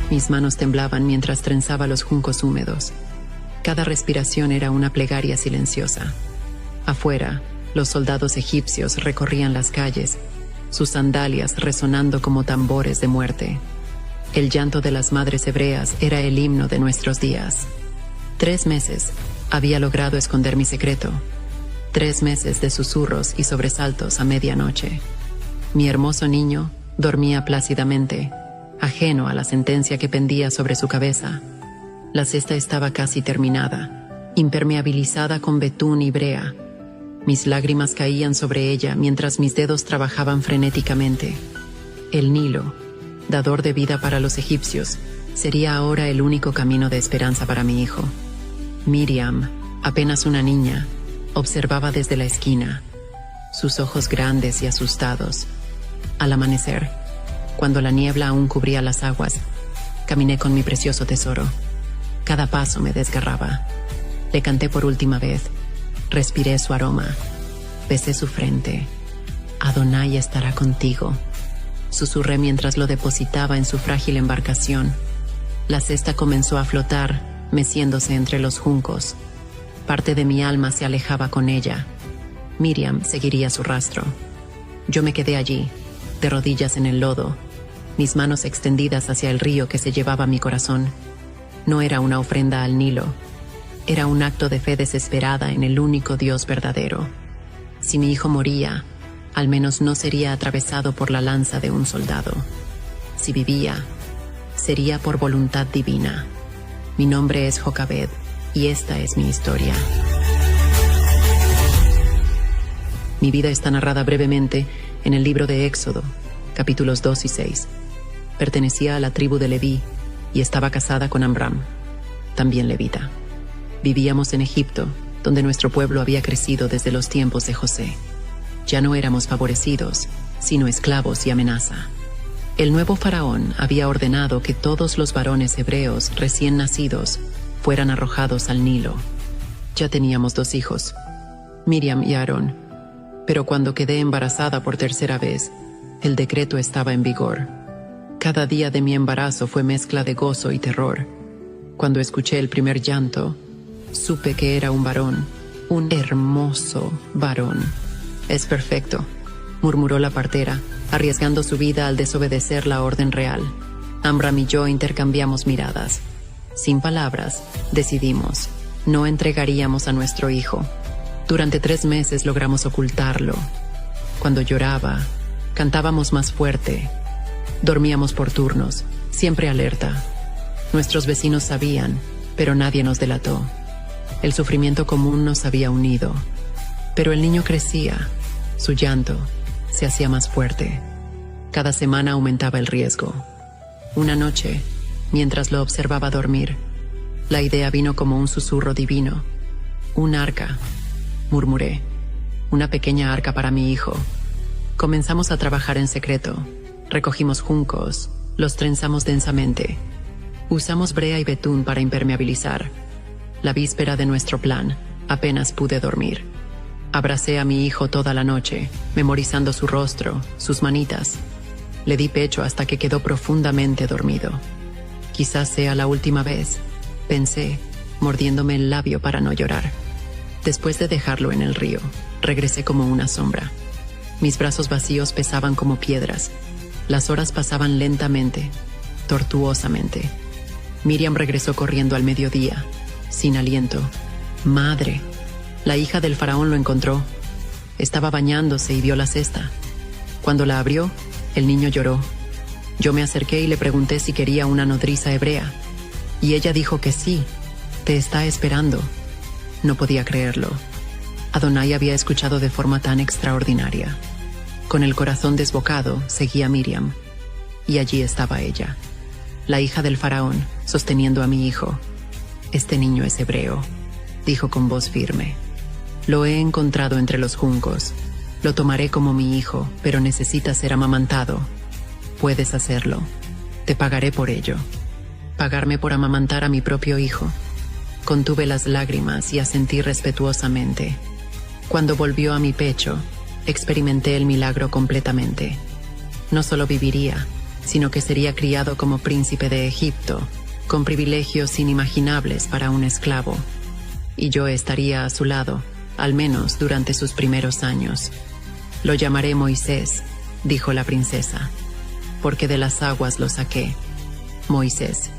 Mis manos temblaban mientras trenzaba los juncos húmedos. Cada respiración era una plegaria silenciosa. Afuera, los soldados egipcios recorrían las calles, sus sandalias resonando como tambores de muerte. El llanto de las madres hebreas era el himno de nuestros días. 3 meses había logrado esconder mi secreto. 3 meses de susurros y sobresaltos a medianoche. Mi hermoso niño dormía plácidamente, ajeno a la sentencia que pendía sobre su cabeza. La cesta estaba casi terminada, impermeabilizada con betún y brea. Mis lágrimas caían sobre ella mientras mis dedos trabajaban frenéticamente. El Nilo, dador de vida para los egipcios, sería ahora el único camino de esperanza para mi hijo. Miriam, apenas una niña, observaba desde la esquina, sus ojos grandes y asustados. Al amanecer, cuando la niebla aún cubría las aguas, caminé con mi precioso tesoro. Cada paso me desgarraba. Le canté por última vez. Respiré su aroma. Besé su frente. Adonai estará contigo. Susurré mientras lo depositaba en su frágil embarcación. La cesta comenzó a flotar, meciéndose entre los juncos. Parte de mi alma se alejaba con ella. Miriam seguiría su rastro. Yo me quedé allí, de rodillas en el lodo, mis manos extendidas hacia el río que se llevaba mi corazón. No era una ofrenda al Nilo. Era un acto de fe desesperada en el único Dios verdadero. Si mi hijo moría, al menos no sería atravesado por la lanza de un soldado. Si vivía, sería por voluntad divina. Mi nombre es Jocabed, y esta es mi historia. Mi vida está narrada brevemente en el libro de Éxodo, capítulos 2 y 6. Pertenecía a la tribu de Leví y estaba casada con Amram, también levita. Vivíamos en Egipto, donde nuestro pueblo había crecido desde los tiempos de José. Ya no éramos favorecidos, sino esclavos y amenaza. El nuevo faraón había ordenado que todos los varones hebreos recién nacidos fueran arrojados al Nilo. Ya teníamos 2 hijos, Miriam y Aarón, pero cuando quedé embarazada por tercera vez, el decreto estaba en vigor. Cada día de mi embarazo fue mezcla de gozo y terror. Cuando escuché el primer llanto, supe que era un varón, un hermoso varón. «Es perfecto», murmuró la partera, arriesgando su vida al desobedecer la orden real. Amram y yo intercambiamos miradas. Sin palabras, decidimos, no entregaríamos a nuestro hijo. Durante 3 meses logramos ocultarlo. Cuando lloraba, cantábamos más fuerte. Dormíamos por turnos, siempre alerta. Nuestros vecinos sabían, pero nadie nos delató. El sufrimiento común nos había unido. Pero el niño crecía, su llanto se hacía más fuerte. Cada semana aumentaba el riesgo. Una noche, mientras lo observaba dormir, la idea vino como un susurro divino. «Un arca», murmuré. «Una pequeña arca para mi hijo». Comenzamos a trabajar en secreto. Recogimos juncos, los trenzamos densamente. Usamos brea y betún para impermeabilizar. La víspera de nuestro plan, apenas pude dormir. Abracé a mi hijo toda la noche, memorizando su rostro, sus manitas. Le di pecho hasta que quedó profundamente dormido. Quizás sea la última vez, pensé, mordiéndome el labio para no llorar. Después de dejarlo en el río, regresé como una sombra. Mis brazos vacíos pesaban como piedras. Las horas pasaban lentamente, tortuosamente. Miriam regresó corriendo al mediodía, sin aliento. «Madre». La hija del faraón lo encontró. Estaba bañándose y vio la cesta. Cuando la abrió, el niño lloró. Yo me acerqué y le pregunté si quería una nodriza hebrea. Y ella dijo que sí, te está esperando. No podía creerlo. Adonai había escuchado de forma tan extraordinaria. Con el corazón desbocado, seguí a Miriam. Y allí estaba ella, la hija del faraón, sosteniendo a mi hijo. «Este niño es hebreo», dijo con voz firme. «Lo he encontrado entre los juncos. Lo tomaré como mi hijo, pero necesita ser amamantado. Puedes hacerlo. Te pagaré por ello». ¿Pagarme por amamantar a mi propio hijo? Contuve las lágrimas y asentí respetuosamente. Cuando volvió a mi pecho, experimenté el milagro completamente. No solo viviría, sino que sería criado como príncipe de Egipto, con privilegios inimaginables para un esclavo. Y yo estaría a su lado, al menos durante sus primeros años. Lo llamaré Moisés, dijo la princesa, porque de las aguas lo saqué. Moisés,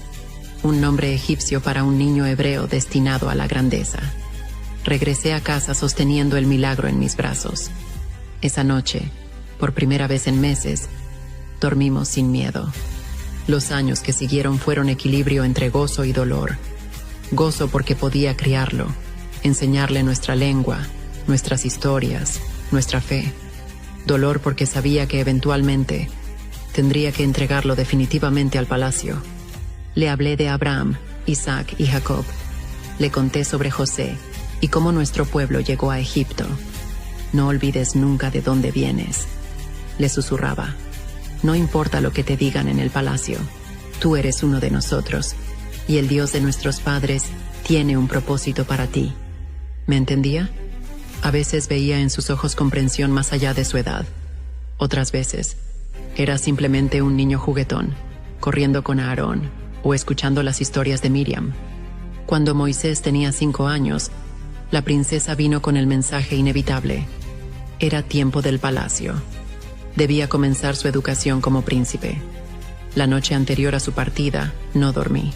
un nombre egipcio para un niño hebreo destinado a la grandeza. Regresé a casa sosteniendo el milagro en mis brazos. Esa noche, por primera vez en meses, dormimos sin miedo. Los años que siguieron fueron equilibrio entre gozo y dolor. Gozo porque podía criarlo, enseñarle nuestra lengua, nuestras historias, nuestra fe. Dolor porque sabía que eventualmente tendría que entregarlo definitivamente al palacio. Le hablé de Abraham, Isaac y Jacob. Le conté sobre José y cómo nuestro pueblo llegó a Egipto. No olvides nunca de dónde vienes. Le susurraba. No importa lo que te digan en el palacio, tú eres uno de nosotros, y el Dios de nuestros padres tiene un propósito para ti. ¿Me entendía? A veces veía en sus ojos comprensión más allá de su edad. Otras veces, era simplemente un niño juguetón, corriendo con Aarón o escuchando las historias de Miriam. Cuando Moisés tenía 5 años, la princesa vino con el mensaje inevitable. Era tiempo del palacio. Debía comenzar su educación como príncipe. La noche anterior a su partida, no dormí.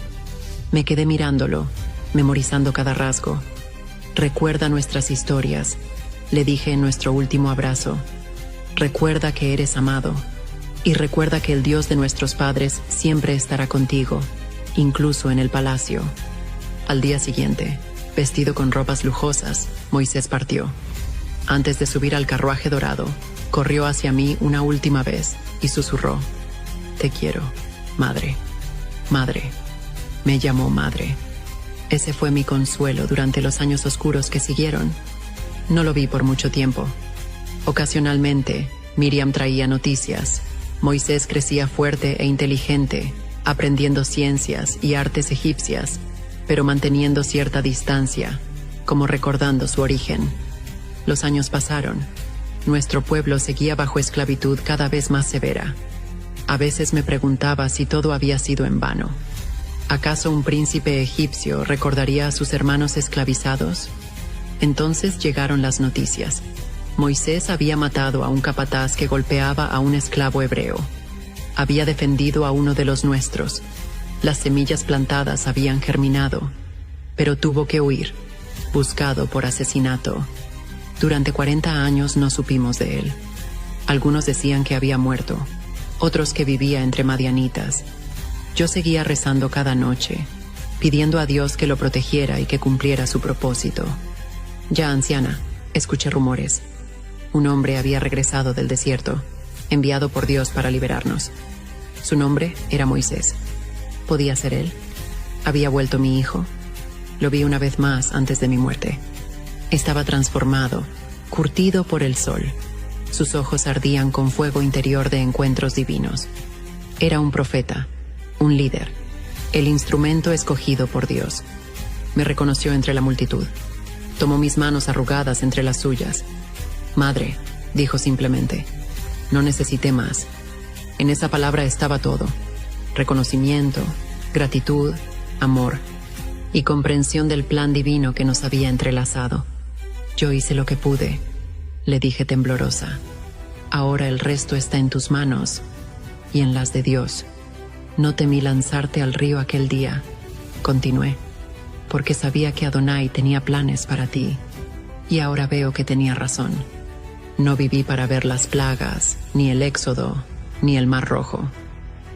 Me quedé mirándolo, memorizando cada rasgo. Recuerda nuestras historias, le dije en nuestro último abrazo. Recuerda que eres amado. Y recuerda que el Dios de nuestros padres siempre estará contigo, incluso en el palacio. Al día siguiente, vestido con ropas lujosas, Moisés partió. Antes de subir al carruaje dorado, corrió hacia mí una última vez y susurró. Te quiero, madre. Madre. Me llamó madre. Ese fue mi consuelo durante los años oscuros que siguieron. No lo vi por mucho tiempo. Ocasionalmente, Miriam traía noticias. Moisés crecía fuerte e inteligente, aprendiendo ciencias y artes egipcias, pero manteniendo cierta distancia, como recordando su origen. Los años pasaron. Nuestro pueblo seguía bajo esclavitud cada vez más severa. A veces me preguntaba si todo había sido en vano. ¿Acaso un príncipe egipcio recordaría a sus hermanos esclavizados? Entonces llegaron las noticias. Moisés había matado a un capataz que golpeaba a un esclavo hebreo. Había defendido a uno de los nuestros. Las semillas plantadas habían germinado, pero tuvo que huir, buscado por asesinato. Durante 40 años no supimos de él. Algunos decían que había muerto, otros que vivía entre madianitas. Yo seguía rezando cada noche, pidiendo a Dios que lo protegiera y que cumpliera su propósito. Ya anciana, escuché rumores. Un hombre había regresado del desierto, enviado por Dios para liberarnos. Su nombre era Moisés. ¿Podía ser él? ¿Había vuelto mi hijo? Lo vi una vez más antes de mi muerte. Estaba transformado, curtido por el sol. Sus ojos ardían con fuego interior de encuentros divinos. Era un profeta, un líder, el instrumento escogido por Dios. Me reconoció entre la multitud. Tomó mis manos arrugadas entre las suyas. Madre, dijo simplemente. No necesité más. En esa palabra estaba todo. Reconocimiento, gratitud, amor y comprensión del plan divino que nos había entrelazado. Yo hice lo que pude, le dije temblorosa. Ahora el resto está en tus manos y en las de Dios. No temí lanzarte al río aquel día, continué, porque sabía que Adonai tenía planes para ti, y ahora veo que tenía razón. No viví para ver las plagas, ni el éxodo, ni el mar rojo,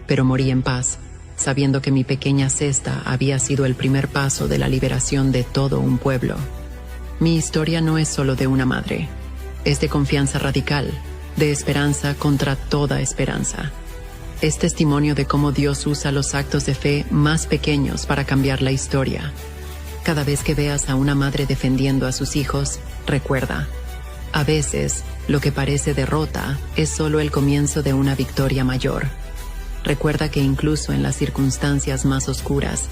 pero morí en paz, sabiendo que mi pequeña cesta había sido el primer paso de la liberación de todo un pueblo. Mi historia no es solo de una madre, es de confianza radical, de esperanza contra toda esperanza. Es testimonio de cómo Dios usa los actos de fe más pequeños para cambiar la historia. Cada vez que veas a una madre defendiendo a sus hijos, recuerda, a veces, lo que parece derrota es solo el comienzo de una victoria mayor. Recuerda que incluso en las circunstancias más oscuras,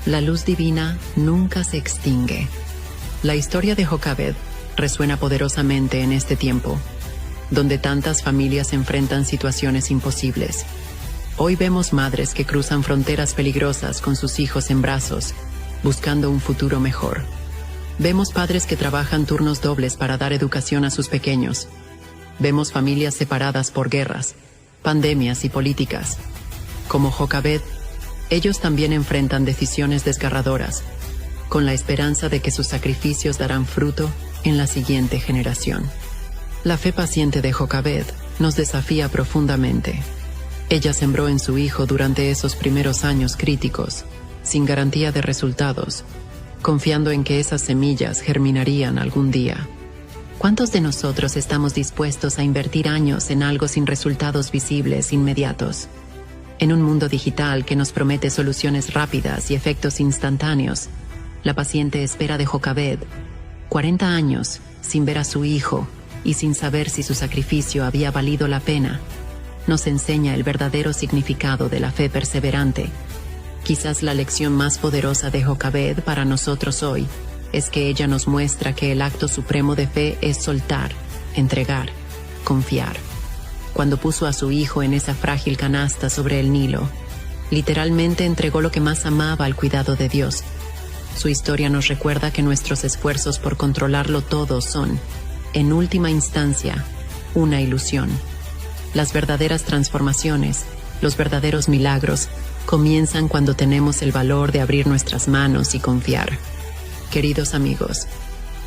la luz divina nunca se extingue. La historia de Jocabed resuena poderosamente en este tiempo, donde tantas familias enfrentan situaciones imposibles. Hoy vemos madres que cruzan fronteras peligrosas con sus hijos en brazos, buscando un futuro mejor. Vemos padres que trabajan turnos dobles para dar educación a sus pequeños. Vemos familias separadas por guerras, pandemias y políticas. Como Jocabed, ellos también enfrentan decisiones desgarradoras, con la esperanza de que sus sacrificios darán fruto en la siguiente generación. La fe paciente de Jocabed nos desafía profundamente. Ella sembró en su hijo durante esos primeros años críticos, sin garantía de resultados, confiando en que esas semillas germinarían algún día. ¿Cuántos de nosotros estamos dispuestos a invertir años en algo sin resultados visibles inmediatos? En un mundo digital que nos promete soluciones rápidas y efectos instantáneos, la paciente espera de Jocabed, 40 años sin ver a su hijo y sin saber si su sacrificio había valido la pena, nos enseña el verdadero significado de la fe perseverante. Quizás la lección más poderosa de Jocabed para nosotros hoy es que ella nos muestra que el acto supremo de fe es soltar, entregar, confiar. Cuando puso a su hijo en esa frágil canasta sobre el Nilo, literalmente entregó lo que más amaba al cuidado de Dios. Su historia nos recuerda que nuestros esfuerzos por controlarlo todo son, en última instancia, una ilusión. Las verdaderas transformaciones, los verdaderos milagros, comienzan cuando tenemos el valor de abrir nuestras manos y confiar. Queridos amigos,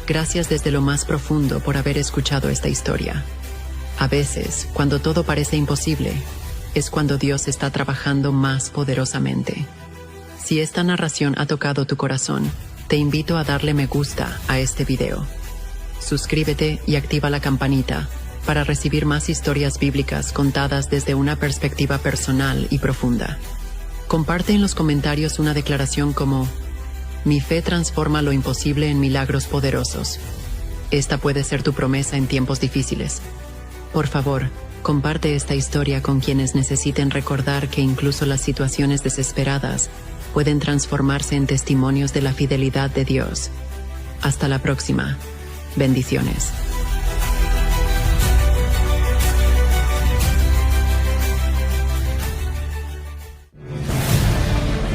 gracias desde lo más profundo por haber escuchado esta historia. A veces, cuando todo parece imposible, es cuando Dios está trabajando más poderosamente. Si esta narración ha tocado tu corazón, te invito a darle me gusta a este video. Suscríbete y activa la campanita para recibir más historias bíblicas contadas desde una perspectiva personal y profunda. Comparte en los comentarios una declaración como: mi fe transforma lo imposible en milagros poderosos. Esta puede ser tu promesa en tiempos difíciles. Por favor, comparte esta historia con quienes necesiten recordar que incluso las situaciones desesperadas pueden transformarse en testimonios de la fidelidad de Dios. Hasta la próxima. Bendiciones.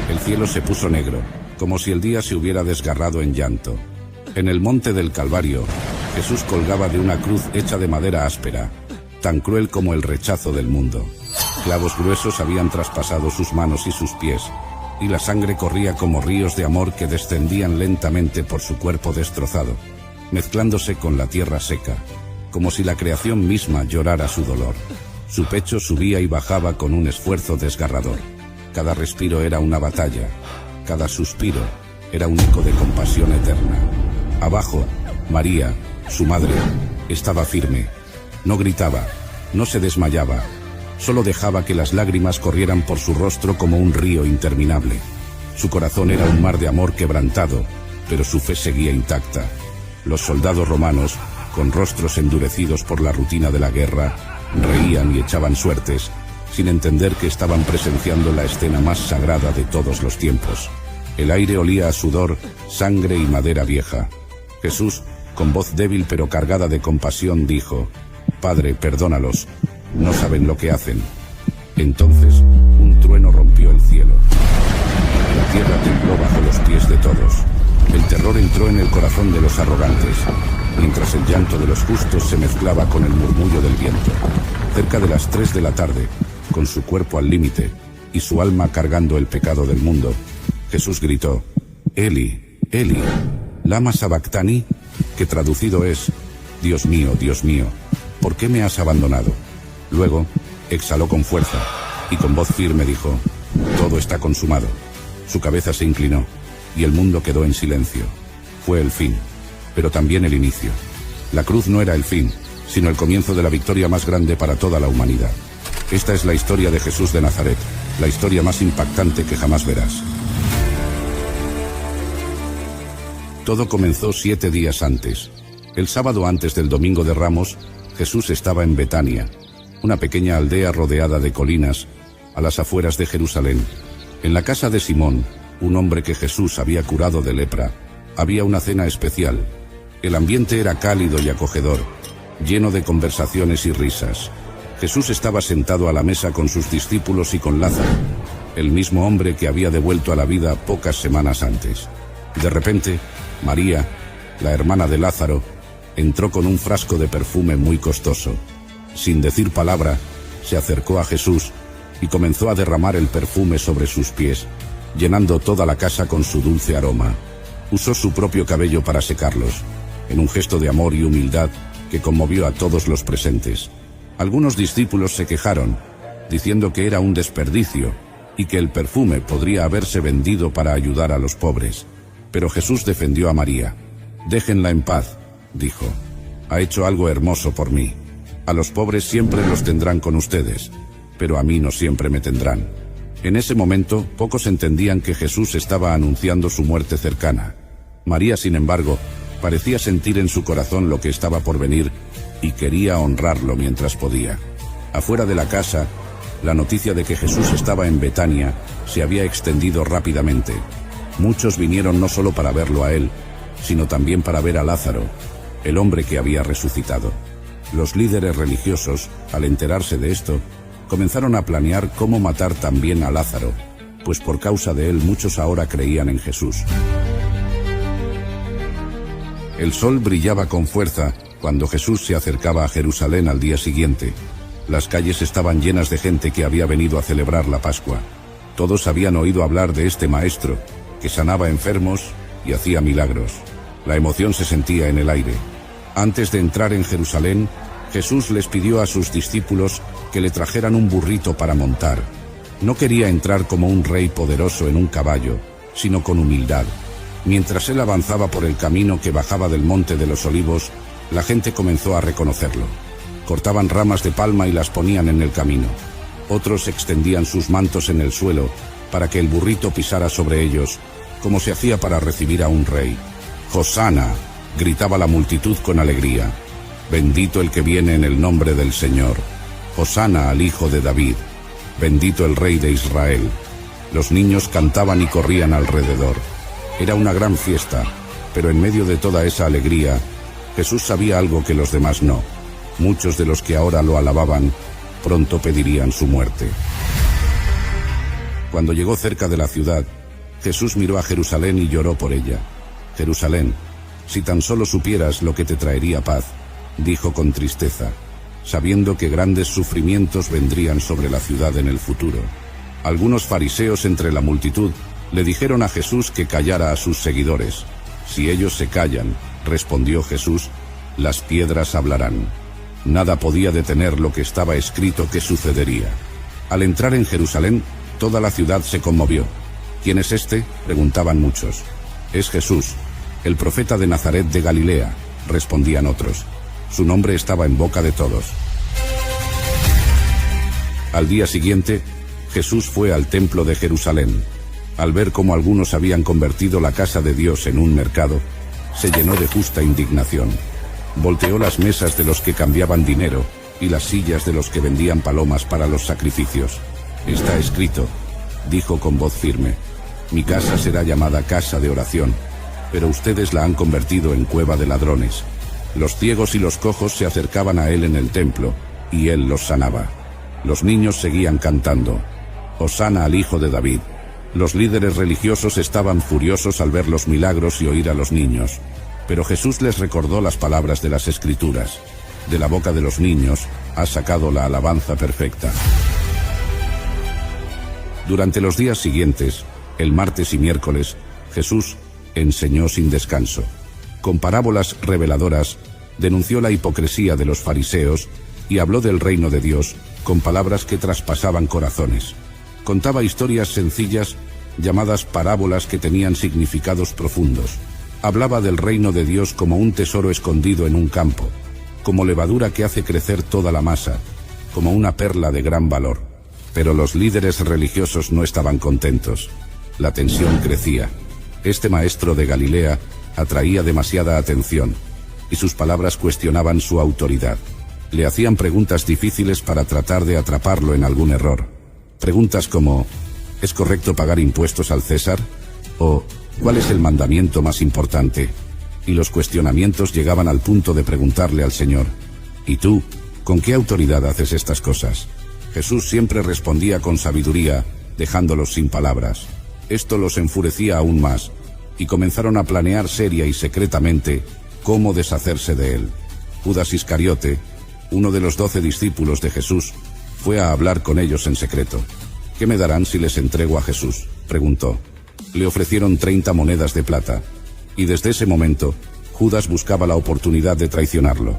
El cielo se puso negro, como si el día se hubiera desgarrado en llanto. En el monte del Calvario, Jesús colgaba de una cruz hecha de madera áspera, tan cruel como el rechazo del mundo. Clavos gruesos habían traspasado sus manos y sus pies, y la sangre corría como ríos de amor que descendían lentamente por su cuerpo destrozado, mezclándose con la tierra seca, como si la creación misma llorara su dolor. Su pecho subía y bajaba con un esfuerzo desgarrador. Cada respiro era una batalla, cada suspiro era un eco de compasión eterna. Abajo, María, su madre, estaba firme. No gritaba, no se desmayaba, solo dejaba que las lágrimas corrieran por su rostro como un río interminable. Su corazón era un mar de amor quebrantado, pero su fe seguía intacta. Los soldados romanos, con rostros endurecidos por la rutina de la guerra, reían y echaban suertes, sin entender que estaban presenciando la escena más sagrada de todos los tiempos. El aire olía a sudor, sangre y madera vieja. Jesús, con voz débil pero cargada de compasión, dijo: «Padre, perdónalos, no saben lo que hacen». Entonces, un trueno rompió el cielo. La tierra tembló bajo los pies de todos. El terror entró en el corazón de los arrogantes, mientras el llanto de los justos se mezclaba con el murmullo del viento. Cerca de las 3 de la tarde, con su cuerpo al límite y su alma cargando el pecado del mundo, Jesús gritó: «Eli, Eli, lama sabactani», que traducido es: Dios mío, ¿por qué me has abandonado?». Luego, exhaló con fuerza y con voz firme dijo: «Todo está consumado». Su cabeza se inclinó y el mundo quedó en silencio. Fue el fin, pero también el inicio. La cruz no era el fin, sino el comienzo de la victoria más grande para toda la humanidad. Esta es la historia de Jesús de Nazaret, la historia más impactante que jamás verás. Todo comenzó 7 días antes. El sábado antes del Domingo de Ramos, Jesús estaba en Betania, una pequeña aldea rodeada de colinas, a las afueras de Jerusalén. En la casa de Simón, un hombre que Jesús había curado de lepra, había una cena especial. El ambiente era cálido y acogedor, lleno de conversaciones y risas. Jesús estaba sentado a la mesa con sus discípulos y con Lázaro, el mismo hombre que había devuelto a la vida pocas semanas antes. De repente, María, la hermana de Lázaro, entró con un frasco de perfume muy costoso. Sin decir palabra, se acercó a Jesús y comenzó a derramar el perfume sobre sus pies, llenando toda la casa con su dulce aroma. Usó su propio cabello para secarlos, en un gesto de amor y humildad que conmovió a todos los presentes. Algunos discípulos se quejaron, diciendo que era un desperdicio y que el perfume podría haberse vendido para ayudar a los pobres. Pero Jesús defendió a María. «Déjenla en paz», dijo. «Ha hecho algo hermoso por mí. A los pobres siempre los tendrán con ustedes, pero a mí no siempre me tendrán». En ese momento, pocos entendían que Jesús estaba anunciando su muerte cercana. María, sin embargo, parecía sentir en su corazón lo que estaba por venir y quería honrarlo mientras podía. Afuera de la casa, la noticia de que Jesús estaba en Betania se había extendido rápidamente. Muchos vinieron no solo para verlo a él, sino también para ver a Lázaro, el hombre que había resucitado. Los líderes religiosos, al enterarse de esto, comenzaron a planear cómo matar también a Lázaro, pues por causa de él muchos ahora creían en Jesús. El sol brillaba con fuerza cuando Jesús se acercaba a Jerusalén al día siguiente. Las calles estaban llenas de gente que había venido a celebrar la Pascua. Todos habían oído hablar de este maestro, que sanaba enfermos y hacía milagros. La emoción se sentía en el aire. Antes de entrar en Jerusalén, Jesús les pidió a sus discípulos que le trajeran un burrito para montar. No quería entrar como un rey poderoso en un caballo, sino con humildad. Mientras él avanzaba por el camino que bajaba del Monte de los Olivos, la gente comenzó a reconocerlo. Cortaban ramas de palma y las ponían en el camino. Otros extendían sus mantos en el suelo para que el burrito pisara sobre ellos, como se hacía para recibir a un rey. «¡Hosana!», gritaba la multitud con alegría. «Bendito el que viene en el nombre del Señor. Hosana al Hijo de David. Bendito el Rey de Israel». Los niños cantaban y corrían alrededor. Era una gran fiesta, pero en medio de toda esa alegría, Jesús sabía algo que los demás no. Muchos de los que ahora lo alababan, pronto pedirían su muerte. Cuando llegó cerca de la ciudad, Jesús miró a Jerusalén y lloró por ella. «Jerusalén, si tan solo supieras lo que te traería paz», dijo con tristeza, sabiendo que grandes sufrimientos vendrían sobre la ciudad en el futuro. Algunos fariseos entre la multitud le dijeron a Jesús que callara a sus seguidores. «Si ellos se callan», respondió Jesús, «las piedras hablarán». Nada podía detener lo que estaba escrito que sucedería. Al entrar en Jerusalén, toda la ciudad se conmovió. «¿Quién es este?», preguntaban muchos. «Es Jesús, el profeta de Nazaret de Galilea», respondían otros. Su nombre estaba en boca de todos. Al día siguiente, Jesús fue al templo de Jerusalén. Al ver cómo algunos habían convertido la casa de Dios en un mercado, se llenó de justa indignación. Volteó las mesas de los que cambiaban dinero y las sillas de los que vendían palomas para los sacrificios. «Está escrito», dijo con voz firme, «mi casa será llamada casa de oración, pero ustedes la han convertido en cueva de ladrones». Los ciegos y los cojos se acercaban a él en el templo, y él los sanaba. Los niños seguían cantando, «Hosana al Hijo de David». Los líderes religiosos estaban furiosos al ver los milagros y oír a los niños, pero Jesús les recordó las palabras de las Escrituras: «De la boca de los niños ha sacado la alabanza perfecta». Durante los días siguientes, el martes y miércoles, Jesús enseñó sin descanso. Con parábolas reveladoras, denunció la hipocresía de los fariseos y habló del reino de Dios con palabras que traspasaban corazones. Contaba historias sencillas llamadas parábolas que tenían significados profundos. Hablaba del reino de Dios como un tesoro escondido en un campo, como levadura que hace crecer toda la masa, como una perla de gran valor. Pero los líderes religiosos no estaban contentos. La tensión crecía. Este maestro de Galilea atraía demasiada atención, y sus palabras cuestionaban su autoridad. Le hacían preguntas difíciles para tratar de atraparlo en algún error. Preguntas como, ¿es correcto pagar impuestos al César? O, ¿cuál es el mandamiento más importante? Y los cuestionamientos llegaban al punto de preguntarle al Señor, ¿y tú, ¿con qué autoridad haces estas cosas? Jesús siempre respondía con sabiduría, dejándolos sin palabras. Esto los enfurecía aún más, y comenzaron a planear seria y secretamente cómo deshacerse de él. Judas Iscariote, uno de los 12 discípulos de Jesús, fue a hablar con ellos en secreto. ¿Qué me darán si les entrego a Jesús?, preguntó. Le ofrecieron 30 monedas de plata, y desde ese momento, Judas buscaba la oportunidad de traicionarlo.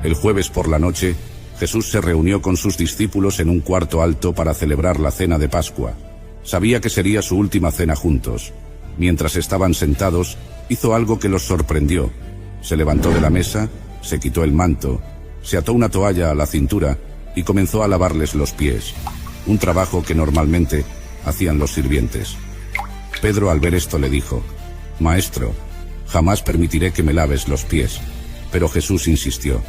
El jueves por la noche, Jesús se reunió con sus discípulos en un cuarto alto para celebrar la cena de Pascua. Sabía que sería su última cena juntos. Mientras estaban sentados, hizo algo que los sorprendió. Se levantó de la mesa, se quitó el manto, se ató una toalla a la cintura y comenzó a lavarles los pies, un trabajo que normalmente hacían los sirvientes. Pedro, al ver esto, le dijo: «Maestro, jamás permitiré que me laves los pies». Pero Jesús insistió: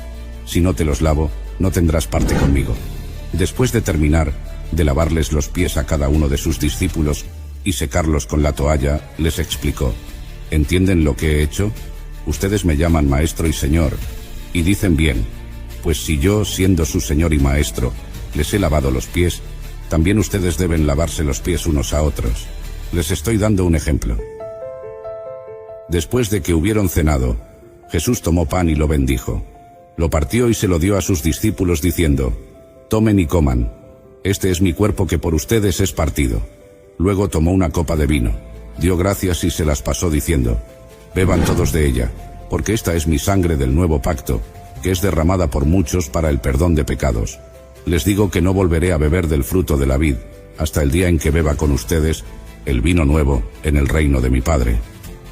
«Si no te los lavo, no tendrás parte conmigo». Después de terminar de lavarles los pies a cada uno de sus discípulos y secarlos con la toalla, les explicó: «¿Entienden lo que he hecho? Ustedes me llaman Maestro y Señor, y dicen bien, pues si yo, siendo su Señor y Maestro, les he lavado los pies, también ustedes deben lavarse los pies unos a otros. Les estoy dando un ejemplo». Después de que hubieron cenado, Jesús tomó pan y lo bendijo. Lo partió y se lo dio a sus discípulos diciendo: «Tomen y coman. Este es mi cuerpo que por ustedes es partido». Luego tomó una copa de vino, dio gracias y se las pasó diciendo: «Beban todos de ella, porque esta es mi sangre del nuevo pacto, que es derramada por muchos para el perdón de pecados. Les digo que no volveré a beber del fruto de la vid, hasta el día en que beba con ustedes el vino nuevo en el reino de mi Padre».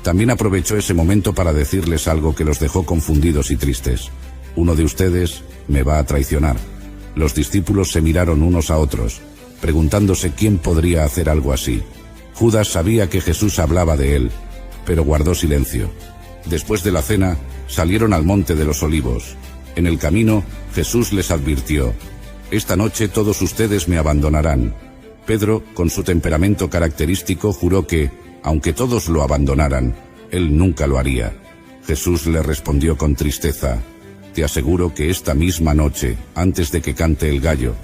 También aprovechó ese momento para decirles algo que los dejó confundidos y tristes: «Uno de ustedes me va a traicionar». Los discípulos se miraron unos a otros, preguntándose quién podría hacer algo así. Judas sabía que Jesús hablaba de él, pero guardó silencio. Después de la cena, salieron al monte de los Olivos. En el camino, Jesús les advirtió: «Esta noche todos ustedes me abandonarán». Pedro, con su temperamento característico, juró que, aunque todos lo abandonaran, él nunca lo haría. Jesús le respondió con tristeza: «Te aseguro que esta misma noche, antes de que cante el gallo,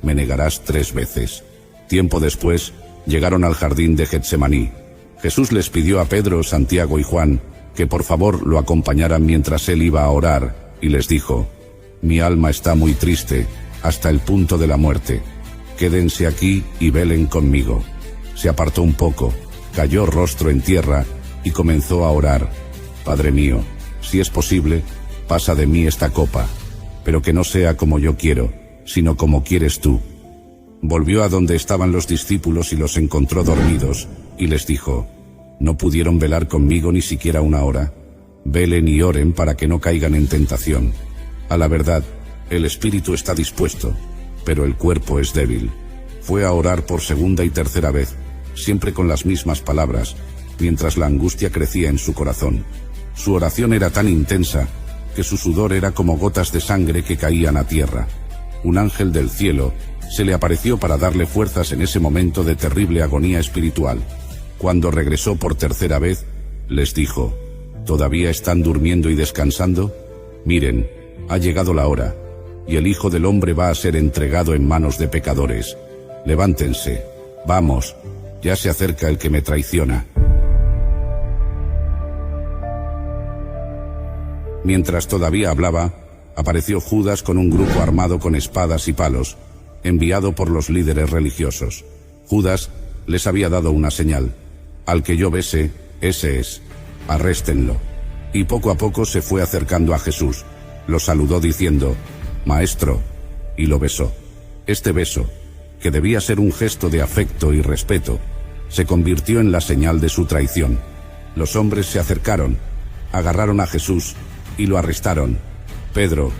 me negarás 3 veces». Tiempo después, llegaron al jardín de Getsemaní. Jesús les pidió a Pedro, Santiago y Juan que por favor lo acompañaran mientras él iba a orar, y les dijo: «Mi alma está muy triste, hasta el punto de la muerte. Quédense aquí y velen conmigo». Se apartó un poco, cayó rostro en tierra y comenzó a orar: «Padre mío, si es posible, pasa de mí esta copa, pero que no sea como yo quiero, sino como quieres tú». Volvió a donde estaban los discípulos y los encontró dormidos, y les dijo: «¿No pudieron velar conmigo ni siquiera 1 hora? Velen y oren para que no caigan en tentación. A la verdad, el espíritu está dispuesto, pero el cuerpo es débil». Fue a orar por segunda y tercera vez, siempre con las mismas palabras, mientras la angustia crecía en su corazón. Su oración era tan intensa que su sudor era como gotas de sangre que caían a tierra. Un ángel del cielo se le apareció para darle fuerzas en ese momento de terrible agonía espiritual. Cuando regresó por tercera vez, les dijo: «¿Todavía están durmiendo y descansando? Miren, ha llegado la hora, y el Hijo del Hombre va a ser entregado en manos de pecadores. Levántense, vamos, ya se acerca el que me traiciona». Mientras todavía hablaba, apareció Judas con un grupo armado con espadas y palos, enviado por los líderes religiosos. Judas les había dado una señal: «Al que yo bese, ese es, arréstenlo». Y poco a poco se fue acercando a Jesús, lo saludó diciendo: «Maestro», y lo besó. Este beso, que debía ser un gesto de afecto y respeto, se convirtió en la señal de su traición. Los hombres se acercaron, agarraron a Jesús y lo arrestaron. Pedro,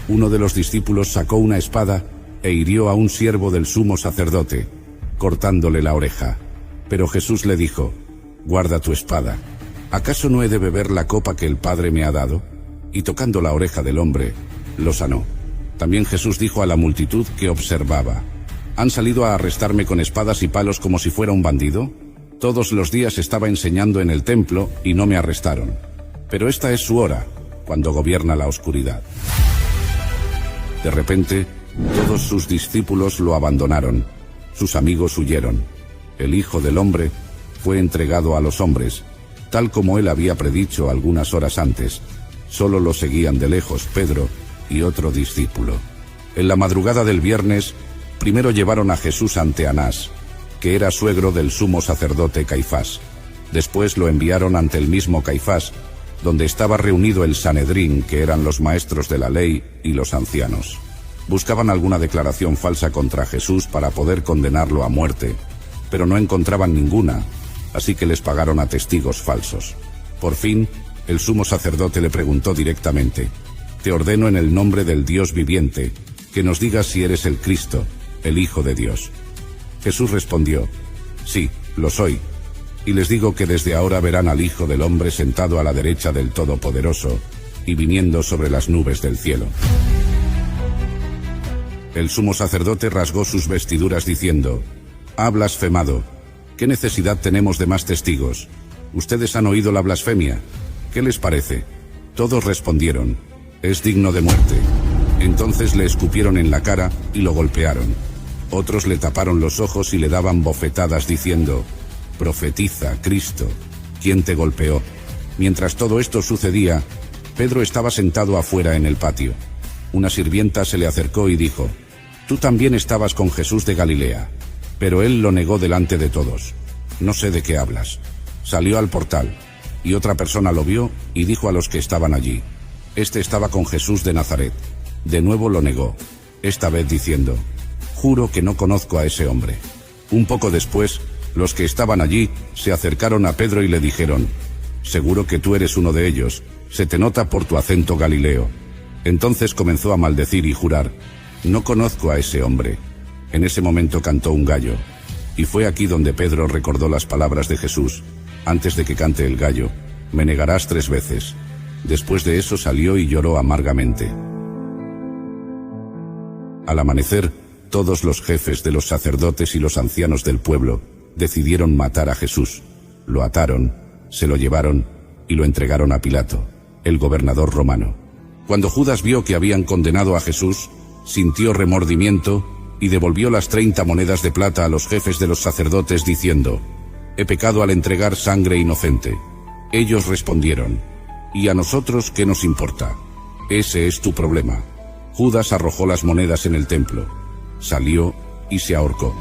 uno de los discípulos, sacó una espada e hirió a un siervo del sumo sacerdote, cortándole la oreja. Pero Jesús le dijo: «Guarda tu espada. ¿Acaso no he de beber la copa que el Padre me ha dado?». Y tocando la oreja del hombre, lo sanó. También Jesús dijo a la multitud que observaba: «¿Han salido a arrestarme con espadas y palos como si fuera un bandido? Todos los días estaba enseñando en el templo y no me arrestaron. Pero esta es su hora, cuando gobierna la oscuridad. De repente, todos sus discípulos lo abandonaron, sus amigos huyeron. El Hijo del Hombre fue entregado a los hombres, tal como él había predicho algunas horas antes. Solo lo seguían de lejos Pedro y otro discípulo. En la madrugada del viernes, primero llevaron a Jesús ante Anás, que era suegro del sumo sacerdote Caifás. Después lo enviaron ante el mismo Caifás, donde estaba reunido el Sanedrín, que eran los maestros de la ley y los ancianos. Buscaban alguna declaración falsa contra Jesús para poder condenarlo a muerte, pero no encontraban ninguna, así que les pagaron a testigos falsos. Por fin, el sumo sacerdote le preguntó directamente: «Te ordeno en el nombre del Dios viviente, que nos digas si eres el Cristo, el Hijo de Dios». Jesús respondió: «Sí, lo soy, y les digo que desde ahora verán al Hijo del Hombre sentado a la derecha del Todopoderoso y viniendo sobre las nubes del cielo». El sumo sacerdote rasgó sus vestiduras diciendo: «Ha blasfemado. ¿Qué necesidad tenemos de más testigos? Ustedes han oído la blasfemia. ¿Qué les parece?». Todos respondieron: «Es digno de muerte». Entonces le escupieron en la cara y lo golpearon. Otros le taparon los ojos y le daban bofetadas diciendo: «Profetiza, Cristo, ¿quién te golpeó?». Mientras todo esto sucedía, Pedro estaba sentado afuera en el patio. Una sirvienta se le acercó y dijo: «Tú también estabas con Jesús de Galilea». Pero él lo negó delante de todos: «No sé de qué hablas». Salió al portal, y otra persona lo vio y dijo a los que estaban allí: «Este estaba con Jesús de Nazaret». De nuevo lo negó, esta vez diciendo: «Juro que no conozco a ese hombre». Un poco después, los que estaban allí se acercaron a Pedro y le dijeron: «Seguro que tú eres uno de ellos, se te nota por tu acento galileo». Entonces comenzó a maldecir y jurar: «No conozco a ese hombre». En ese momento cantó un gallo, y fue aquí donde Pedro recordó las palabras de Jesús: «Antes de que cante el gallo, me negarás 3 veces». Después de eso salió y lloró amargamente. Al amanecer, todos los jefes de los sacerdotes y los ancianos del pueblo decidieron matar a Jesús. Lo ataron, se lo llevaron y lo entregaron a Pilato, el gobernador romano. Cuando Judas vio que habían condenado a Jesús, sintió remordimiento y devolvió las 30 monedas de plata a los jefes de los sacerdotes diciendo: «He pecado al entregar sangre inocente». Ellos respondieron: «¿Y a nosotros qué nos importa? Ese es tu problema». Judas arrojó las monedas en el templo, salió y se ahorcó.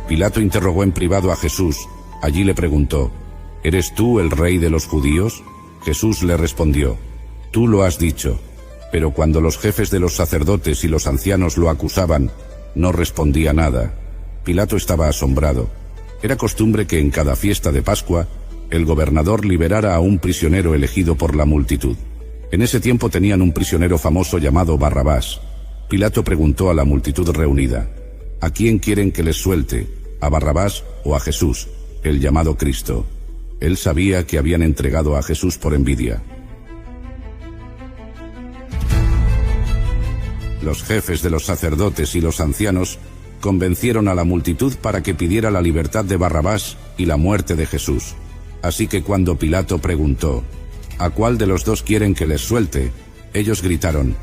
Pilato interrogó en privado a Jesús. Allí le preguntó: «¿Eres tú el rey de los judíos?». Jesús le respondió: «Tú lo has dicho». Pero cuando los jefes de los sacerdotes y los ancianos lo acusaban, no respondía nada. Pilato estaba asombrado. Era costumbre que en cada fiesta de Pascua, el gobernador liberara a un prisionero elegido por la multitud. En ese tiempo tenían un prisionero famoso llamado Barrabás. Pilato preguntó a la multitud reunida: «¿A quién quieren que les suelte? ¿A Barrabás o a Jesús, el llamado Cristo?». Él sabía que habían entregado a Jesús por envidia. Los jefes de los sacerdotes y los ancianos convencieron a la multitud para que pidiera la libertad de Barrabás y la muerte de Jesús. Así que cuando Pilato preguntó: «¿A cuál de los dos quieren que les suelte?», ellos gritaron: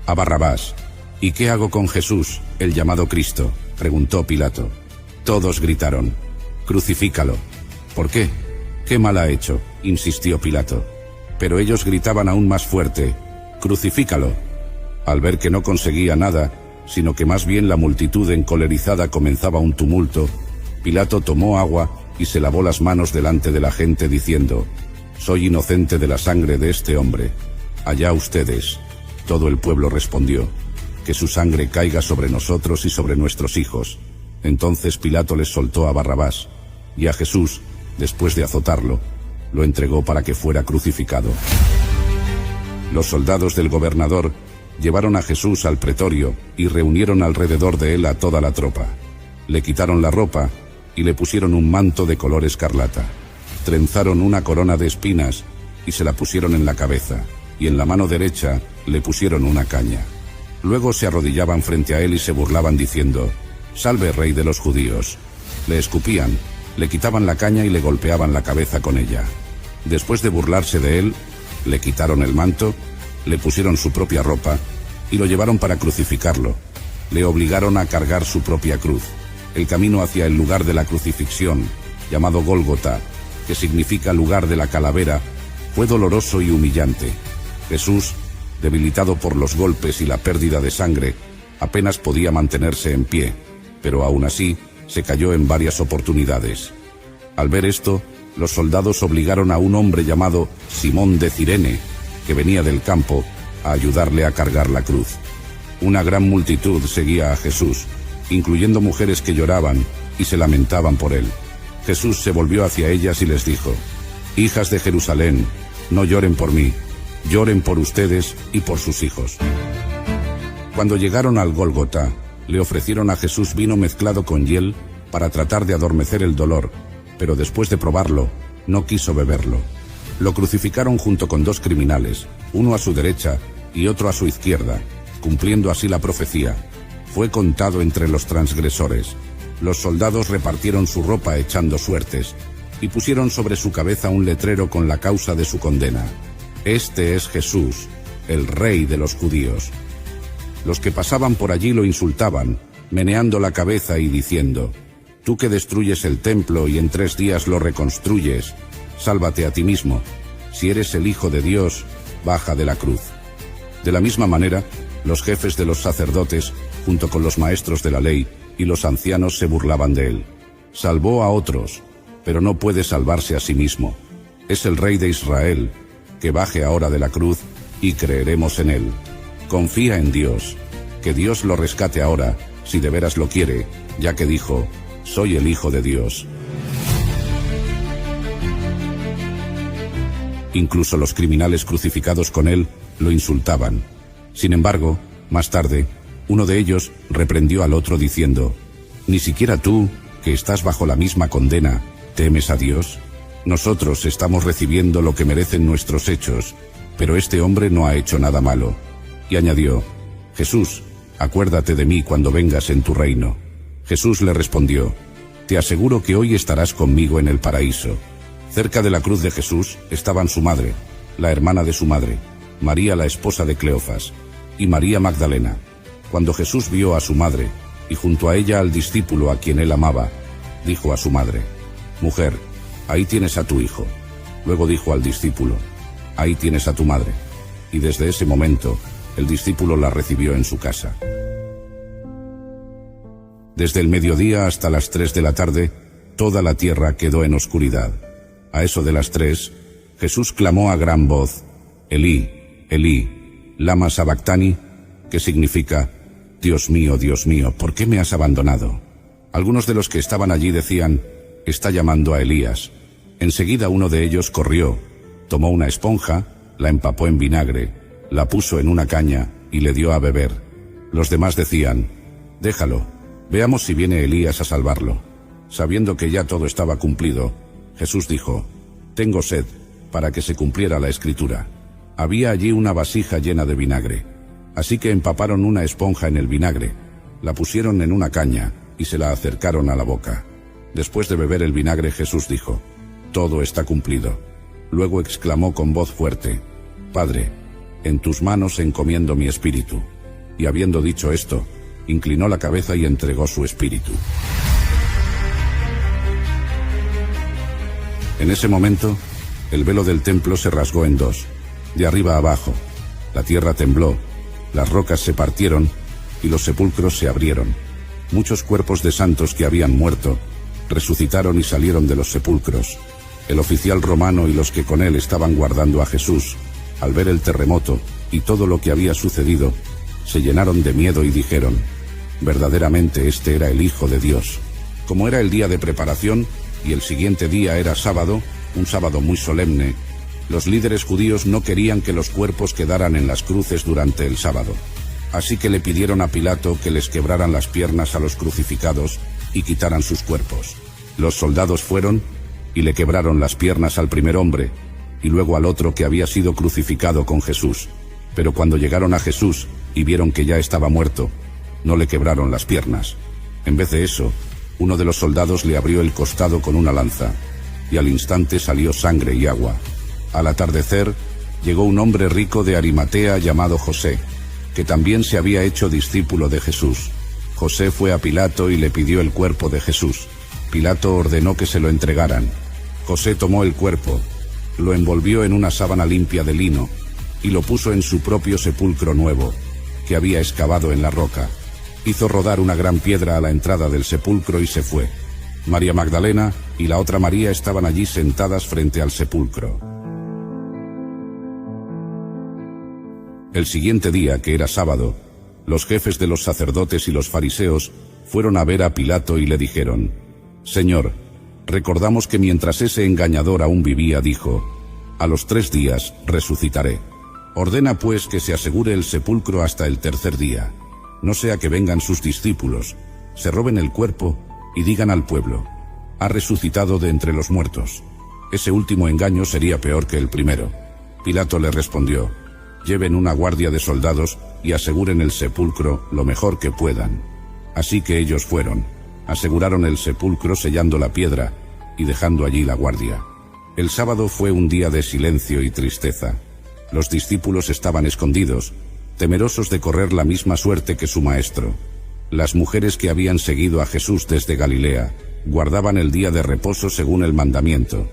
«A Barrabás». «¿Y qué hago con Jesús, el llamado Cristo?», preguntó Pilato. Todos gritaron: «Crucifícalo». «¿Por qué? ¿Qué mal ha hecho?», insistió Pilato. Pero ellos gritaban aún más fuerte: «Crucifícalo». Al ver que no conseguía nada, sino que más bien la multitud encolerizada comenzaba un tumulto, Pilato tomó agua y se lavó las manos delante de la gente diciendo: «Soy inocente de la sangre de este hombre. Allá ustedes». Todo el pueblo respondió: «Que su sangre caiga sobre nosotros y sobre nuestros hijos». Entonces Pilato les soltó a Barrabás, y a Jesús, después de azotarlo, lo entregó para que fuera crucificado. Los soldados del gobernador llevaron a Jesús al pretorio y reunieron alrededor de él a toda la tropa. Le quitaron la ropa y le pusieron un manto de color escarlata. Trenzaron una corona de espinas y se la pusieron en la cabeza, y en la mano derecha le pusieron una caña. Luego se arrodillaban frente a él y se burlaban diciendo: «Salve, rey de los judíos». Le escupían, le quitaban la caña y le golpeaban la cabeza con ella. Después de burlarse de él, le quitaron el manto, le pusieron su propia ropa y lo llevaron para crucificarlo. Le obligaron a cargar su propia cruz. El camino hacia el lugar de la crucifixión, llamado Gólgota, que significa lugar de la calavera, fue doloroso y humillante. Jesús, debilitado por los golpes y la pérdida de sangre, apenas podía mantenerse en pie, pero aún así se cayó en varias oportunidades. Al ver esto, los soldados obligaron a un hombre llamado Simón de Cirene, que venía del campo, a ayudarle a cargar la cruz. Una gran multitud seguía a Jesús, incluyendo mujeres que lloraban y se lamentaban por él. Jesús se volvió hacia ellas y les dijo: «Hijas de Jerusalén, no lloren por mí, lloren por ustedes y por sus hijos». Cuando llegaron al Gólgota, le ofrecieron a Jesús vino mezclado con hiel para tratar de adormecer el dolor, pero después de probarlo, no quiso beberlo. Lo crucificaron junto con 2 criminales, uno a su derecha y otro a su izquierda, cumpliendo así la profecía: «Fue contado entre los transgresores». Los soldados repartieron su ropa echando suertes y pusieron sobre su cabeza un letrero con la causa de su condena: «Este es Jesús, el Rey de los judíos». Los que pasaban por allí lo insultaban, meneando la cabeza y diciendo: «Tú que destruyes el templo y en 3 días lo reconstruyes, sálvate a ti mismo. Si eres el Hijo de Dios, baja de la cruz». De la misma manera, los jefes de los sacerdotes, junto con los maestros de la ley y los ancianos, se burlaban de él. Salvó a otros, pero no puede salvarse a sí mismo. Es el Rey de Israel, que baje ahora de la cruz y creeremos en él. Confía en Dios, que Dios lo rescate ahora, si de veras lo quiere, ya que dijo: «Soy el Hijo de Dios». Incluso los criminales crucificados con él lo insultaban. Sin embargo, más tarde, uno de ellos reprendió al otro diciendo: «¿Ni siquiera tú, que estás bajo la misma condena, temes a Dios? Nosotros estamos recibiendo lo que merecen nuestros hechos, pero este hombre no ha hecho nada malo». Y añadió: «Jesús, acuérdate de mí cuando vengas en tu reino». Jesús le respondió: «Te aseguro que hoy estarás conmigo en el paraíso». Cerca de la cruz de Jesús estaban su madre, la hermana de su madre, María la esposa de Cleofas, y María Magdalena. Cuando Jesús vio a su madre, y junto a ella al discípulo a quien él amaba, dijo a su madre: «Mujer, ahí tienes a tu hijo». Luego dijo al discípulo: «Ahí tienes a tu madre». Y desde ese momento, el discípulo la recibió en su casa. Desde el mediodía hasta las 3 de la tarde, toda la tierra quedó en oscuridad. A eso de las 3, Jesús clamó a gran voz: «Elí, Elí, lama sabactani», que significa: Dios mío, ¿por qué me has abandonado?». Algunos de los que estaban allí decían: «Está llamando a Elías». Enseguida uno de ellos corrió, tomó una esponja, la empapó en vinagre, la puso en una caña y le dio a beber. Los demás decían: «Déjalo, veamos si viene Elías a salvarlo». Sabiendo que ya todo estaba cumplido, Jesús dijo: «Tengo sed», para que se cumpliera la escritura. Había allí una vasija llena de vinagre. Así que empaparon una esponja en el vinagre, la pusieron en una caña y se la acercaron a la boca. Después de beber el vinagre, Jesús dijo: «Todo está cumplido». Luego exclamó con voz fuerte: «Padre, en tus manos encomiendo mi espíritu». Y habiendo dicho esto, inclinó la cabeza y entregó su espíritu. En ese momento, el velo del templo se rasgó en 2, de arriba a abajo. La tierra tembló, las rocas se partieron y los sepulcros se abrieron. Muchos cuerpos de santos que habían muerto resucitaron y salieron de los sepulcros. El oficial romano y los que con él estaban guardando a Jesús, al ver el terremoto y todo lo que había sucedido, se llenaron de miedo y dijeron: «Verdaderamente este era el Hijo de Dios». Como era el día de preparación y el siguiente día era sábado, un sábado muy solemne, los líderes judíos no querían que los cuerpos quedaran en las cruces durante el sábado. Así que le pidieron a Pilato que les quebraran las piernas a los crucificados y quitaran sus cuerpos. Los soldados fueron y le quebraron las piernas al primer hombre y luego al otro que había sido crucificado con Jesús. Pero cuando llegaron a Jesús y vieron que ya estaba muerto, no le quebraron las piernas. En vez de eso, uno de los soldados le abrió el costado con una lanza. y al instante salió sangre y agua. Al atardecer, llegó un hombre rico de Arimatea llamado José, que también se había hecho discípulo de Jesús. José fue a Pilato y le pidió el cuerpo de Jesús. Pilato ordenó que se lo entregaran. José tomó el cuerpo, lo envolvió en una sábana limpia de lino y lo puso en su propio sepulcro nuevo, que había excavado en la roca. Hizo rodar una gran piedra a la entrada del sepulcro y se fue. María Magdalena y la otra María estaban allí sentadas frente al sepulcro. El siguiente día, que era sábado, los jefes de los sacerdotes y los fariseos fueron a ver a Pilato y le dijeron: «Señor, recordamos que mientras ese engañador aún vivía dijo: a los 3 días resucitaré. Ordena pues que se asegure el sepulcro hasta el tercer día, no sea que vengan sus discípulos, se roben el cuerpo y digan al pueblo: ha resucitado de entre los muertos. Ese último engaño sería peor que el primero». Pilato le respondió: «Lleven una guardia de soldados y aseguren el sepulcro lo mejor que puedan». Así que ellos fueron, aseguraron el sepulcro sellando la piedra y dejando allí la guardia. El sábado fue un día de silencio y tristeza. Los discípulos estaban escondidos, temerosos de correr la misma suerte que su maestro. Las mujeres que habían seguido a Jesús desde Galilea guardaban el día de reposo según el mandamiento,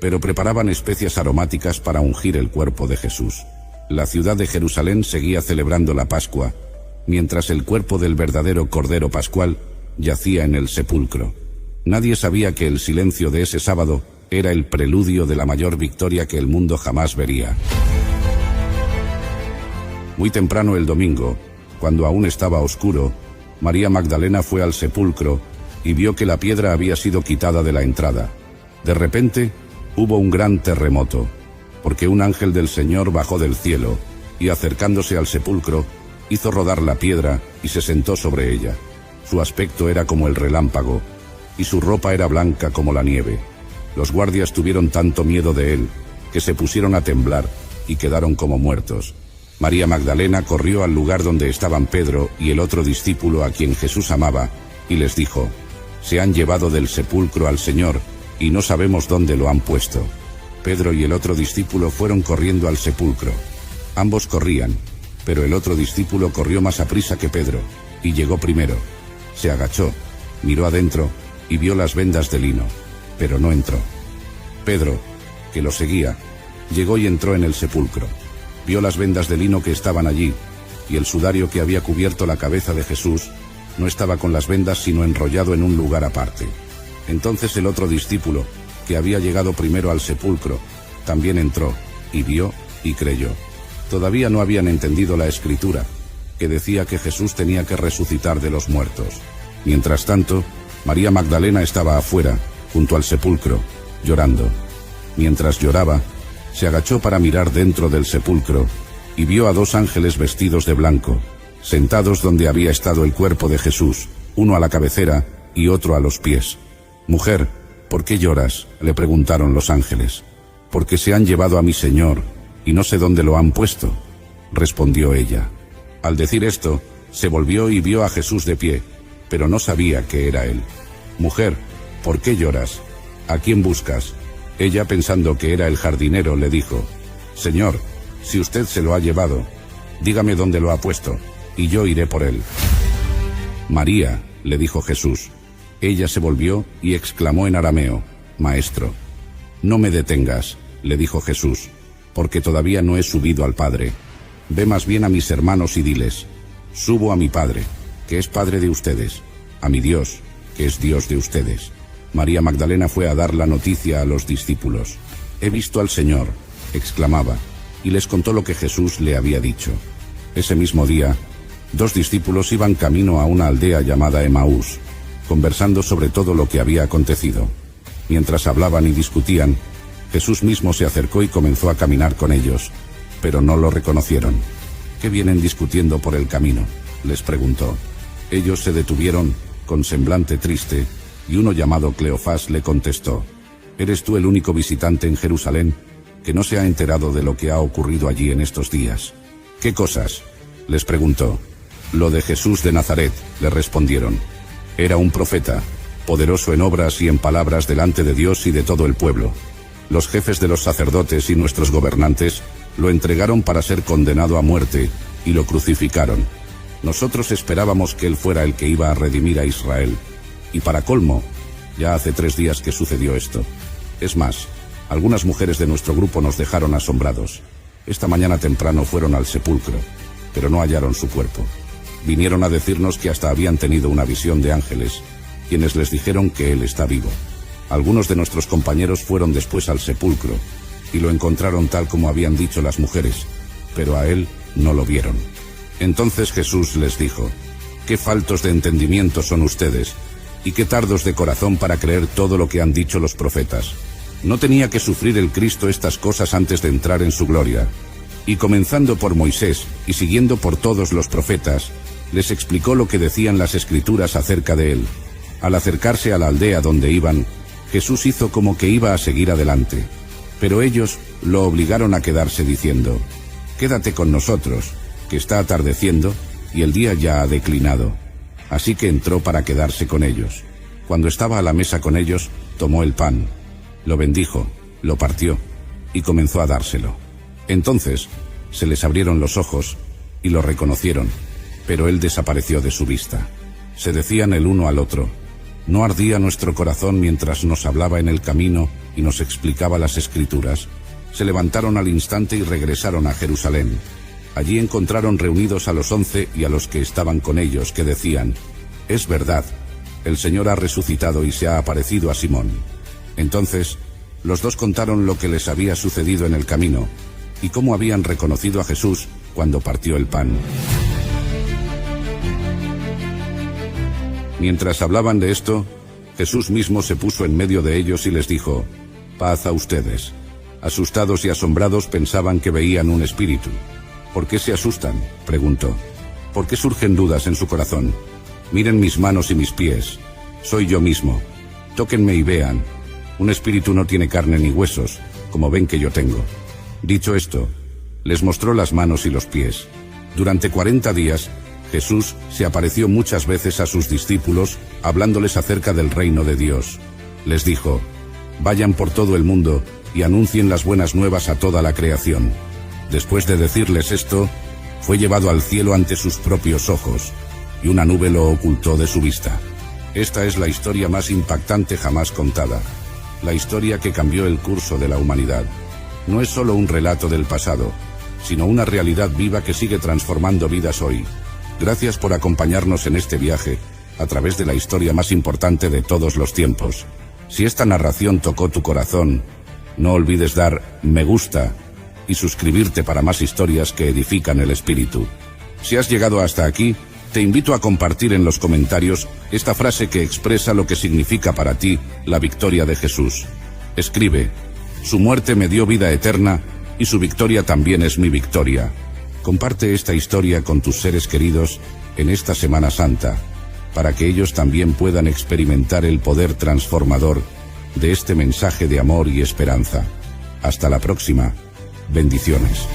pero preparaban especias aromáticas para ungir el cuerpo de Jesús. La ciudad de Jerusalén seguía celebrando la Pascua, mientras el cuerpo del verdadero Cordero Pascual yacía en el sepulcro. Nadie sabía que el silencio de ese sábado era el preludio de la mayor victoria que el mundo jamás vería. Muy temprano el domingo, cuando aún estaba oscuro, María Magdalena fue al sepulcro y vio que la piedra había sido quitada de la entrada. De repente, hubo un gran terremoto, porque un ángel del Señor bajó del cielo y, acercándose al sepulcro, hizo rodar la piedra y se sentó sobre ella. Su aspecto era como el relámpago, y su ropa era blanca como la nieve. Los guardias tuvieron tanto miedo de él, que se pusieron a temblar y quedaron como muertos. María Magdalena corrió al lugar donde estaban Pedro y el otro discípulo a quien Jesús amaba, y les dijo: «Se han llevado del sepulcro al Señor, y no sabemos dónde lo han puesto». Pedro y el otro discípulo fueron corriendo al sepulcro. Ambos corrían, pero el otro discípulo corrió más aprisa que Pedro, y llegó primero. Se agachó, miró adentro, y vio las vendas de lino, pero no entró. Pedro, que lo seguía, llegó y entró en el sepulcro. Vio las vendas de lino que estaban allí, y el sudario que había cubierto la cabeza de Jesús no estaba con las vendas sino enrollado en un lugar aparte. Entonces el otro discípulo, que había llegado primero al sepulcro, también entró, y vio y creyó. Todavía no habían entendido la Escritura, que decía que Jesús tenía que resucitar de los muertos. Mientras tanto, María Magdalena estaba afuera, junto al sepulcro, llorando. Mientras lloraba, se agachó para mirar dentro del sepulcro, y vio a 2 ángeles vestidos de blanco, sentados donde había estado el cuerpo de Jesús, uno a la cabecera y otro a los pies. «Mujer, ¿por qué lloras?», le preguntaron los ángeles. «Porque se han llevado a mi Señor, y no sé dónde lo han puesto», respondió ella. Al decir esto, se volvió y vio a Jesús de pie, pero no sabía que era él. «Mujer, ¿por qué lloras? ¿A quién buscas?». Ella, pensando que era el jardinero, le dijo: «Señor, si usted se lo ha llevado, dígame dónde lo ha puesto, y yo iré por él». «María», le dijo Jesús. Ella se volvió y exclamó en arameo: «Maestro». «No me detengas», le dijo Jesús, «porque todavía no he subido al Padre. Ve más bien a mis hermanos y diles: subo a mi Padre, que es Padre de ustedes, a mi Dios, que es Dios de ustedes». María Magdalena fue a dar la noticia a los discípulos. «He visto al Señor», exclamaba, y les contó lo que Jesús le había dicho. Ese mismo día, 2 discípulos iban camino a una aldea llamada Emaús, conversando sobre todo lo que había acontecido. Mientras hablaban y discutían, Jesús mismo se acercó y comenzó a caminar con ellos, pero no lo reconocieron. «¿Qué vienen discutiendo por el camino?», les preguntó. Ellos se detuvieron, con semblante triste, y uno llamado Cleofás le contestó: «¿Eres tú el único visitante en Jerusalén que no se ha enterado de lo que ha ocurrido allí en estos días?». «¿Qué cosas?», les preguntó. «Lo de Jesús de Nazaret», le respondieron. «Era un profeta, poderoso en obras y en palabras delante de Dios y de todo el pueblo. Los jefes de los sacerdotes y nuestros gobernantes lo entregaron para ser condenado a muerte y lo crucificaron. Nosotros esperábamos que él fuera el que iba a redimir a Israel. Y para colmo, ya hace 3 días que sucedió esto. Es más, algunas mujeres de nuestro grupo nos dejaron asombrados. Esta mañana temprano fueron al sepulcro, pero no hallaron su cuerpo. Vinieron a decirnos que hasta habían tenido una visión de ángeles, quienes les dijeron que él está vivo. Algunos de nuestros compañeros fueron después al sepulcro y lo encontraron tal como habían dicho las mujeres, pero a él no lo vieron. Entonces Jesús les dijo: «Qué faltos de entendimiento son ustedes, y qué tardos de corazón para creer todo lo que han dicho los profetas. ¿No tenía que sufrir el Cristo estas cosas antes de entrar en su gloria?» Y comenzando por Moisés y siguiendo por todos los profetas, les explicó lo que decían las Escrituras acerca de él. Al acercarse a la aldea donde iban, Jesús hizo como que iba a seguir adelante, pero ellos lo obligaron a quedarse diciendo: «Quédate con nosotros, que está atardeciendo y el día ya ha declinado». Así que entró para quedarse con ellos. Cuando estaba a la mesa con ellos, tomó el pan, lo bendijo, lo partió y comenzó a dárselo. Entonces se les abrieron los ojos y lo reconocieron, pero él desapareció de su vista. Se decían el uno al otro: ¿no ardía nuestro corazón mientras nos hablaba en el camino y nos explicaba las Escrituras? Se levantaron al instante y regresaron a Jerusalén. Allí encontraron reunidos a los 11 y a los que estaban con ellos, que decían: «Es verdad, el Señor ha resucitado y se ha aparecido a Simón». Entonces los dos contaron lo que les había sucedido en el camino y cómo habían reconocido a Jesús cuando partió el pan. Mientras hablaban de esto, Jesús mismo se puso en medio de ellos y les dijo: «Paz a ustedes». Asustados y asombrados pensaban que veían un espíritu. «¿Por qué se asustan?», preguntó. «¿Por qué surgen dudas en su corazón? Miren mis manos y mis pies. Soy yo mismo. Tóquenme y vean. Un espíritu no tiene carne ni huesos, como ven que yo tengo». Dicho esto, les mostró las manos y los pies. Durante 40 días, Jesús se apareció muchas veces a sus discípulos, hablándoles acerca del reino de Dios. Les dijo: «Vayan por todo el mundo y anuncien las buenas nuevas a toda la creación». Después de decirles esto, fue llevado al cielo ante sus propios ojos, y una nube lo ocultó de su vista. Esta es la historia más impactante jamás contada, la historia que cambió el curso de la humanidad. No es solo un relato del pasado, sino una realidad viva que sigue transformando vidas hoy. Gracias por acompañarnos en este viaje, a través de la historia más importante de todos los tiempos. Si esta narración tocó tu corazón, no olvides dar me gusta y suscribirte para más historias que edifican el espíritu. Si has llegado hasta aquí, te invito a compartir en los comentarios esta frase que expresa lo que significa para ti la victoria de Jesús. Escribe: «Su muerte me dio vida eterna y su victoria también es mi victoria». Comparte esta historia con tus seres queridos en esta Semana Santa, para que ellos también puedan experimentar el poder transformador de este mensaje de amor y esperanza. Hasta la próxima. Bendiciones.